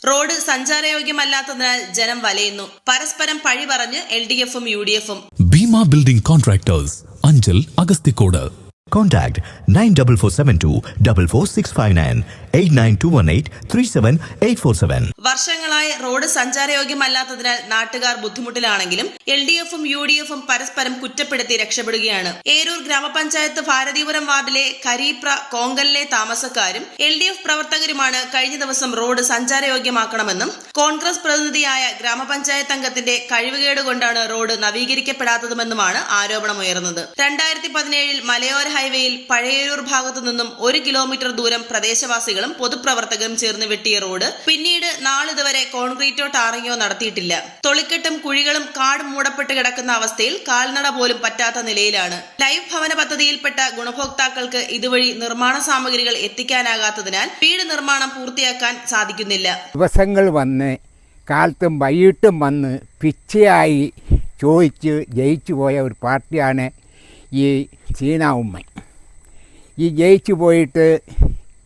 Road സഞ്ചാരയോഗ്യമല്ലാത്തതിനാൽ ജനം വലയുന്നു. പരസ്പരം പഴി പറഞ്ഞ് LDF-ഉം UDF-ഉം. Bhima building contractors, Anchal, Agasthikode. Contact 94472 44659 89218 37847. വർഷങ്ങളായി റോഡ് സഞ്ചാരയോഗ്യമല്ലാത്തതിനാൽ നാട്ടുകാർ ബുദ്ധിമുട്ടിലാണെങ്കിലും LDF-ഉം UDF-ഉം പരസ്പരം കുറ്റപ്പെടുത്തി രക്ഷപ്പെടുകയാണ്. ഏരൂർ ഗ്രാമപഞ്ചായത്ത് ഭാരതീപുരം വാർഡിലെ കരീപ്ര കോങ്കലിലെ താമസക്കാരും LDF പ്രവർത്തകരുമാണ് കഴിഞ്ഞ ദിവസം റോഡ് സഞ്ചാരയോഗ്യമാക്കണമെന്നും കോൺഗ്രസ് പ്രതിനിധിയായ ഗ്രാമപഞ്ചായത്ത് അംഗത്തിന്റെ കഴിവുകേട് കൊണ്ടാണ് റോഡ് നവീകരിക്കപ്പെടാത്തതുമെന്നുമാണ് ആരോപണമുയർന്നത്. 2017 മലയോര ഹൈവേയിൽ പഴയരൂർ ഭാഗത്തു നിന്നും 1 കിലോമീറ്റർ ദൂരം പ്രദേശവാസികളും പൊതുപ്രവർത്തകരും ചേർന്ന് വെട്ടിയ റോഡ് പിന്നീട് നാളിതുവരെ കോൺക്രീറ്റോ ടാറിങ്ങോ നടത്തിയിട്ടില്ല. തൊളിക്കെട്ടും കുഴികളും കാടും മൂടപ്പെട്ട് കിടക്കുന്ന അവസ്ഥയിൽ കാൽനട പോലും പറ്റാത്ത നിലയിലാണ്. ലൈഫ് ഭവന പദ്ധതിയിൽപ്പെട്ട ഗുണഭോക്താക്കൾക്ക് ഇതുവഴി നിർമ്മാണ സാമഗ്രികൾ എത്തിക്കാനാകാത്തതിനാൽ വീട് നിർമ്മാണം പൂർത്തിയാക്കാൻ സാധിക്കുന്നില്ല. ദിവസങ്ങൾ വന്ന് കാലത്തും വൈകിട്ടും വന്ന് പിച്ചയായി ചോദിച്ച് ജയിച്ചു പോയ ഒരു പാർട്ടിയാണ് ഈ ചീന ഉമ്മൻ. ഈ ജയിച്ചു പോയിട്ട്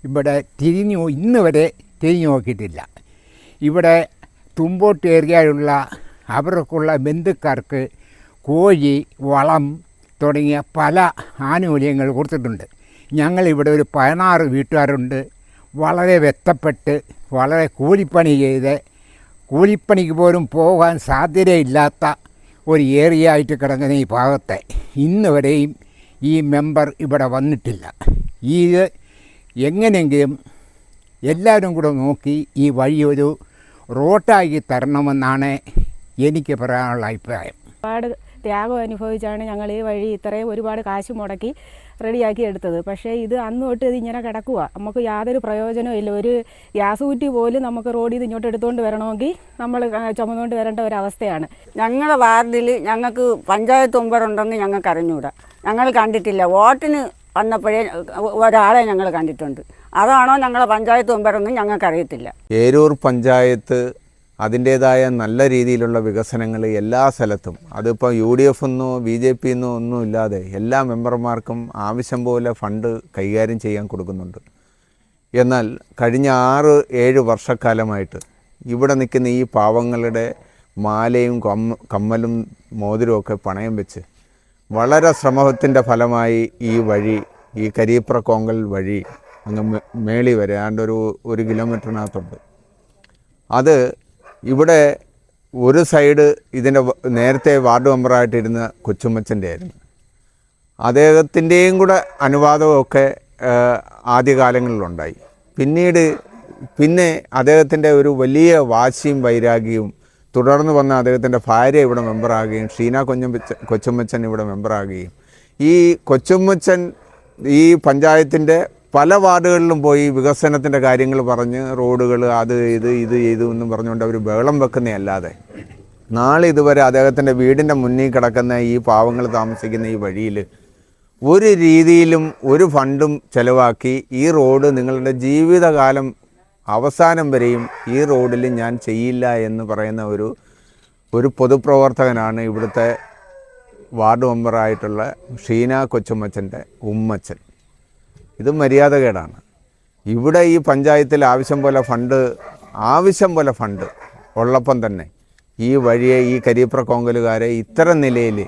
ഇവിടെ ഇന്ന് വരെ തിരിഞ്ഞു നോക്കിയിട്ടില്ല. ഇവിടെ തുമ്പോട്ട് ഏരിയയിലുള്ള അവർക്കുള്ള ബന്ധുക്കാർക്ക് കോഴി, വളം തുടങ്ങിയ പല ആനുകൂല്യങ്ങൾ കൊടുത്തിട്ടുണ്ട്. ഞങ്ങളിവിടെ ഒരു 16 വീട്ടുകാരുണ്ട്. വളരെ വെത്തപ്പെട്ട് വളരെ കൂലിപ്പണി ചെയ്ത് കൂലിപ്പണിക്ക് പോലും പോകാൻ സാധ്യതയില്ലാത്ത ഒരു ഏരിയ ആയിട്ട് കിടക്കുന്ന ഈ ഭാഗത്തെ ഇന്ന് വരെയും ഈ മെമ്പർ ഇവിടെ വന്നിട്ടില്ല. ഇത് എങ്ങനെയെങ്കിലും എല്ലാവരും കൂടെ നോക്കി ഈ വഴി ഒരു റോട്ടാക്കി തരണമെന്നാണ് എനിക്ക് പറയാനുള്ള അഭിപ്രായം. ഒരുപാട് ത്യാഗം അനുഭവിച്ചാണ് ഞങ്ങൾ ഈ വഴി ഇത്രയും ഒരുപാട് കാശ് മുടക്കി റെഡിയാക്കി എടുത്തത്. പക്ഷേ ഇത് അന്ന് തൊട്ട് ഇത് ഇങ്ങനെ കിടക്കുക. നമുക്ക് യാതൊരു പ്രയോജനവും ഇല്ല. ഒരു ഗ്യാസ് കുറ്റി പോലും നമുക്ക് റോഡിൽ നിന്ന് ഇങ്ങോട്ട് എടുത്തുകൊണ്ട് വരണമെങ്കിൽ നമ്മൾ ചുമന്നുകൊണ്ട് വരേണ്ട ഒരവസ്ഥയാണ്. ഞങ്ങളുടെ വാർഡിൽ ഞങ്ങൾക്ക് പഞ്ചായത്ത് മെമ്പറുണ്ടെന്ന് ഞങ്ങൾക്ക് അറിഞ്ഞുകൂടാ. ഞങ്ങൾ കണ്ടിട്ടില്ല. വോട്ടിന് വന്നപ്പോഴേ ഒരാളെ ഞങ്ങൾ കണ്ടിട്ടുണ്ട്. അതാണോ ഞങ്ങളെ പഞ്ചായത്ത് മെമ്പറൊന്നും ഞങ്ങൾക്കറിയത്തില്ല. ഏരൂർ പഞ്ചായത്ത് അതിൻ്റേതായ നല്ല രീതിയിലുള്ള വികസനങ്ങൾ എല്ലാ സ്ഥലത്തും, അതിപ്പോൾ UDF എന്നോ BJP എന്നോ ഒന്നും ഇല്ലാതെ എല്ലാ മെമ്പർമാർക്കും ആവശ്യം പോലെ ഫണ്ട് കൈകാര്യം ചെയ്യാൻ കൊടുക്കുന്നുണ്ട്. എന്നാൽ കഴിഞ്ഞ 6-7 വർഷക്കാലമായിട്ട് ഇവിടെ നിൽക്കുന്ന ഈ പാവങ്ങളുടെ മാലയും കമ്മലും മോതിരവും ഒക്കെ പണയം വെച്ച് വളരെ ശ്രമത്തിൻ്റെ ഫലമായി ഈ വഴി, ഈ കരീപ്ര കോങ്കൽ വഴി അങ്ങ് മേളി വരെ ഒരു കിലോമീറ്ററിനകത്തുണ്ട്. അത് ഇവിടെ ഒരു സൈഡ് ഇതിൻ്റെ നേരത്തെ വാർഡ് മെമ്പറായിട്ടിരുന്ന കൊച്ചുമ്മച്ചൻ്റെ ആയിരുന്നു. അദ്ദേഹത്തിൻ്റെയും കൂടെ അനുവാദമൊക്കെ ആദ്യകാലങ്ങളിലുണ്ടായി. പിന്നെ അദ്ദേഹത്തിൻ്റെ ഒരു വലിയ വാശിയും വൈരാഗ്യവും തുടർന്ന് വന്ന അദ്ദേഹത്തിൻ്റെ ഭാര്യ ഇവിടെ മെമ്പറാകുകയും ഷീന കൊച്ചുമ്മച്ചൻ ഇവിടെ മെമ്പറാകുകയും ഈ കൊച്ചുമ്മച്ചൻ ഈ പഞ്ചായത്തിൻ്റെ പല വാർഡുകളിലും പോയി വികസനത്തിൻ്റെ കാര്യങ്ങൾ പറഞ്ഞ് റോഡുകൾ അത് ഇത് ചെയ്തു എന്നും പറഞ്ഞുകൊണ്ട് അവർ ബഹളം വെക്കുന്നതല്ലാതെ നാളെ ഇതുവരെ അദ്ദേഹത്തിൻ്റെ വീടിൻ്റെ മുന്നിൽ കിടക്കുന്ന ഈ പാവങ്ങൾ താമസിക്കുന്ന ഈ വഴിയിൽ ഒരു രീതിയിലും ഒരു ഫണ്ടും ചെലവാക്കി ഈ റോഡ് നിങ്ങളുടെ ജീവിതകാലം അവസാനം വരെയും ഈ റോഡിൽ ഞാൻ ചെയ്യില്ല എന്ന് പറയുന്ന ഒരു പൊതുപ്രവർത്തകനാണ് ഇവിടുത്തെ വാർഡ് മെമ്പറായിട്ടുള്ള ഷീന കൊച്ചുമ്മച്ചൻ്റെ ഉമ്മച്ചൻ. ഇത് മര്യാദകേടാണ്. ഇവിടെ ഈ പഞ്ചായത്തിൽ ആവശ്യം പോലെ ഫണ്ട് ഉള്ളപ്പം തന്നെ ഈ വഴിയെ ഈ കരീപ്ര കോങ്കലുകാരെ ഇത്തരം നിലയിൽ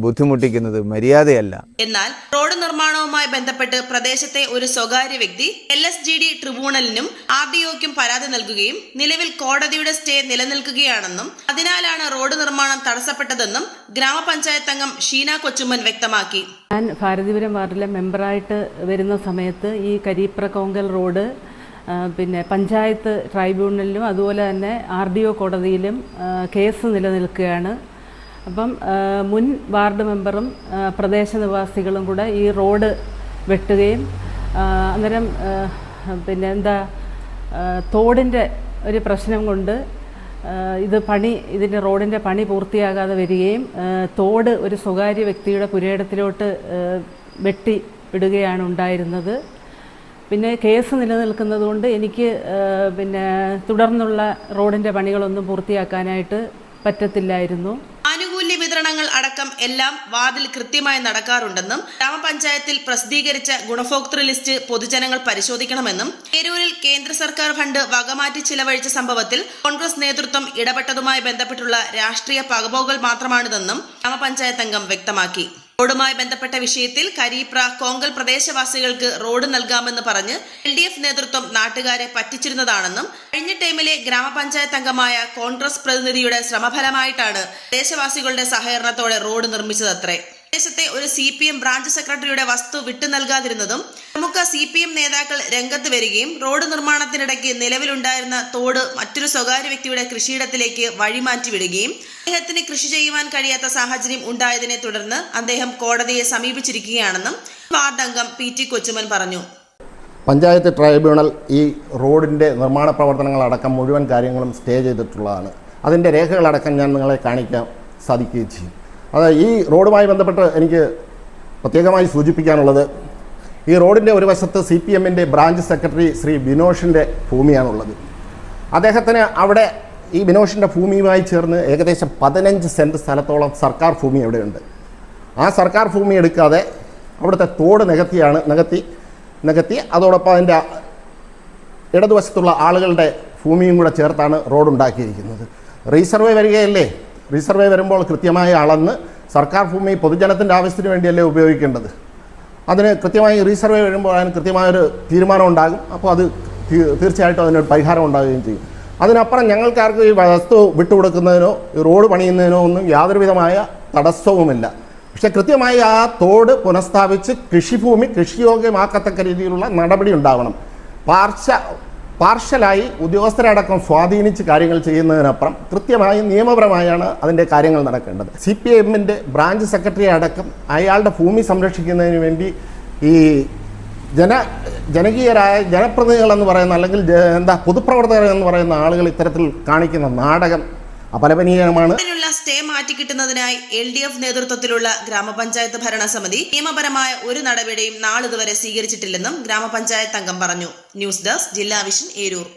ബുദ്ധിമുട്ടിക്കുന്നത് മര്യാദയല്ല. എന്നാൽ റോഡ് നിർമ്മാണവുമായി ബന്ധപ്പെട്ട് പ്രദേശത്തെ ഒരു സ്വകാര്യ വ്യക്തി LSGD ട്രിബ്യൂണലിനും RDOയ്ക്കും പരാതി നൽകുകയും നിലവിൽ കോടതിയുടെ സ്റ്റേ നിലനിൽക്കുകയാണെന്നും അതിനാലാണ് റോഡ് നിർമ്മാണം തടസ്സപ്പെട്ടതെന്നും ഗ്രാമപഞ്ചായത്ത് അംഗം ഷീന കൊച്ചുമ്മൻ വ്യക്തമാക്കി. ഞാൻ ഭാരതീപുരം വാർഡിലെ മെമ്പറായിട്ട് വരുന്ന സമയത്ത് ഈ കരീപ്ര കോങ്കൽ റോഡ് പിന്നെ പഞ്ചായത്ത് ട്രൈബ്യൂണലിലും അതുപോലെ തന്നെ RDO കോടതിയിലും കേസ് നിലനിൽക്കുകയാണ്. അപ്പം മുൻ വാർഡ് മെമ്പറും പ്രദേശനിവാസികളും കൂടെ ഈ റോഡ് വെട്ടുകയും അന്നേരം തോടിൻ്റെ ഒരു പ്രശ്നം കൊണ്ട് ഇതിൻ്റെ റോഡിൻ്റെ പണി പൂർത്തിയാകാതെ വരികയും തോട് ഒരു സ്വകാര്യ വ്യക്തിയുടെ പുരയിടത്തിലോട്ട് വെട്ടി വിടുകയാണ് ഉണ്ടായിരുന്നത്. പിന്നെ കേസ് നിലനിൽക്കുന്നത് കൊണ്ട് എനിക്ക് തുടർന്നുള്ള റോഡിൻ്റെ പണികളൊന്നും പൂർത്തിയാക്കാനായിട്ട് പറ്റത്തില്ലായിരുന്നു. ആനുകൂല്യ വിതരണ നിർമ്മാണങ്ങൾ അടക്കം എല്ലാം വാർഡിൽ കൃത്യമായി നടക്കാറുണ്ടെന്നും ഗ്രാമപഞ്ചായത്തിൽ പ്രസിദ്ധീകരിച്ച ഗുണഭോക്തൃ ലിസ്റ്റ് പൊതുജനങ്ങൾ പരിശോധിക്കണമെന്നും ഏരൂരിൽ കേന്ദ്ര സർക്കാർ ഫണ്ട് വകമാറ്റി ചിലവഴിച്ച സംഭവത്തിൽ കോൺഗ്രസ് നേതൃത്വം ഇടപെട്ടതുമായി ബന്ധപ്പെട്ടുള്ള രാഷ്ട്രീയ പകപോകൽ മാത്രമാണിതെന്നും ഗ്രാമപഞ്ചായത്ത് അംഗം വ്യക്തമാക്കി. റോഡുമായി ബന്ധപ്പെട്ട വിഷയത്തിൽ കരീപ്ര കോങ്കൽ പ്രദേശവാസികൾക്ക് റോഡ് നൽകാമെന്ന് പറഞ്ഞ് LDF നേതൃത്വം നാട്ടുകാരെ പറ്റിച്ചിരുന്നതാണെന്നും കഴിഞ്ഞ ടൈമിലെ ഗ്രാമപഞ്ചായത്ത് അംഗമായ കോൺഗ്രസ് പ്രതിനിധിയുടെ ശ്രമഫലമായിട്ടാണ് പ്രദേശവാസികളുടെ സഹകരണത്തോടെ റോഡ് നിർമ്മിച്ചതത്രേ. പ്രദേശത്തെ ഒരു CPM ബ്രാഞ്ച് സെക്രട്ടറിയുടെ വസ്തു വിട്ടു നൽകാതിരുന്നതും പ്രമുഖ CPM നേതാക്കൾ രംഗത്ത് വരികയും റോഡ് നിർമ്മാണത്തിനിടയ്ക്ക് നിലവിലുണ്ടായിരുന്ന തോട് മറ്റൊരു സ്വകാര്യ വ്യക്തിയുടെ കൃഷിയിടത്തിലേക്ക് വഴിമാറ്റി വിടുകയും അദ്ദേഹത്തിന് കൃഷി ചെയ്യുവാൻ കഴിയാത്ത സാഹചര്യം ഉണ്ടായതിനെ തുടർന്ന് അദ്ദേഹം കോടതിയെ സമീപിച്ചിരിക്കുകയാണെന്നും വാർഡ് അംഗം PT കൊച്ചുമൻ പറഞ്ഞു. പഞ്ചായത്ത് ട്രൈബ്യൂണൽ ഈ റോഡിൻ്റെ നിർമ്മാണ പ്രവർത്തനങ്ങളടക്കം മുഴുവൻ കാര്യങ്ങളും സ്റ്റേ ചെയ്തിട്ടുള്ളതാണ്. അതിൻ്റെ രേഖകളടക്കം ഞാൻ നിങ്ങളെ കാണിക്കാൻ സാധിക്കുകയും ചെയ്യും. അത് ഈ റോഡുമായി ബന്ധപ്പെട്ട് എനിക്ക് പ്രത്യേകമായി സൂചിപ്പിക്കാനുള്ളത്, ഈ റോഡിൻ്റെ ഒരു വശത്ത് CPMൻ്റെ ബ്രാഞ്ച് സെക്രട്ടറി ശ്രീ ബിനോഷിൻ്റെ ഭൂമിയാണുള്ളത്. അദ്ദേഹത്തിന് അവിടെ ഈ ബിനോഷിൻ്റെ ഭൂമിയുമായി ചേർന്ന് ഏകദേശം 15 സെൻറ്റ് സ്ഥലത്തോളം സർക്കാർ ഭൂമി അവിടെയുണ്ട്. ആ സർക്കാർ ഭൂമി എടുക്കാതെ അവിടുത്തെ തോട് നികത്തി അതോടൊപ്പം അതിൻ്റെ ഇടതുവശത്തുള്ള ആളുകളുടെ ഭൂമിയും കൂടെ ചേർത്താണ് റോഡ് ഉണ്ടാക്കിയിരിക്കുന്നത്. റീസർവേ വരികയല്ലേ, റീസർവേ വരുമ്പോൾ കൃത്യമായി അളന്ന് സർക്കാർ ഭൂമി പൊതുജനത്തിൻ്റെ ആവശ്യത്തിന് വേണ്ടിയല്ലേ ഉപയോഗിക്കേണ്ടത്. അതിന് കൃത്യമായി റീസർവേ വരുമ്പോൾ അതിന് കൃത്യമായൊരു തീരുമാനം ഉണ്ടാകും. അപ്പോൾ അത് തീർച്ചയായിട്ടും അതിനൊരു പരിഹാരം ഉണ്ടാകുകയും ചെയ്യും. അതിനപ്പുറം ഞങ്ങൾക്കാർക്കും ഈ വസ്തു വിട്ടുകൊടുക്കുന്നതിനോ ഈ റോഡ് പണിയുന്നതിനോ ഒന്നും യാതൊരുവിധമായ തടസ്സവുമില്ല. പക്ഷേ കൃത്യമായി ആ തോട് പുനഃസ്ഥാപിച്ച് കൃഷിഭൂമി കൃഷിയോഗ്യമാക്കത്തക്ക രീതിയിലുള്ള നടപടി ഉണ്ടാവണം. പാർഷ്യലായി ഉദ്യോഗസ്ഥരടക്കം സ്വാധീനിച്ച് കാര്യങ്ങൾ ചെയ്യുന്നതിനപ്പുറം കൃത്യമായി നിയമപരമായാണ് അതിൻ്റെ കാര്യങ്ങൾ നടക്കേണ്ടത്. CPMൻ്റെ ബ്രാഞ്ച് സെക്രട്ടറി അടക്കം അയാളുടെ ഭൂമി സംരക്ഷിക്കുന്നതിന് വേണ്ടി ഈ ജനകീയരായ ജനപ്രതിനിധികളെന്ന് പറയുന്ന അല്ലെങ്കിൽ പൊതുപ്രവർത്തകർ എന്ന് പറയുന്ന ആളുകൾ ഇത്തരത്തിൽ കാണിക്കുന്ന നാടകം അപലപനീയമാണ്. സ്റ്റേ മാറ്റിക്കിട്ടുന്നതിനായി LDF നേതൃത്വത്തിലുള്ള ഗ്രാമപഞ്ചായത്ത് ഭരണസമിതി നിയമപരമായ ഒരു നടപടിയും നാളിതുവരെ സ്വീകരിച്ചിട്ടില്ലെന്നും ഗ്രാമപഞ്ചായത്ത് അംഗം പറഞ്ഞു. ന്യൂസ് ഡെസ്ക് ജില്ലാ വിഷൻ ഏരൂർ.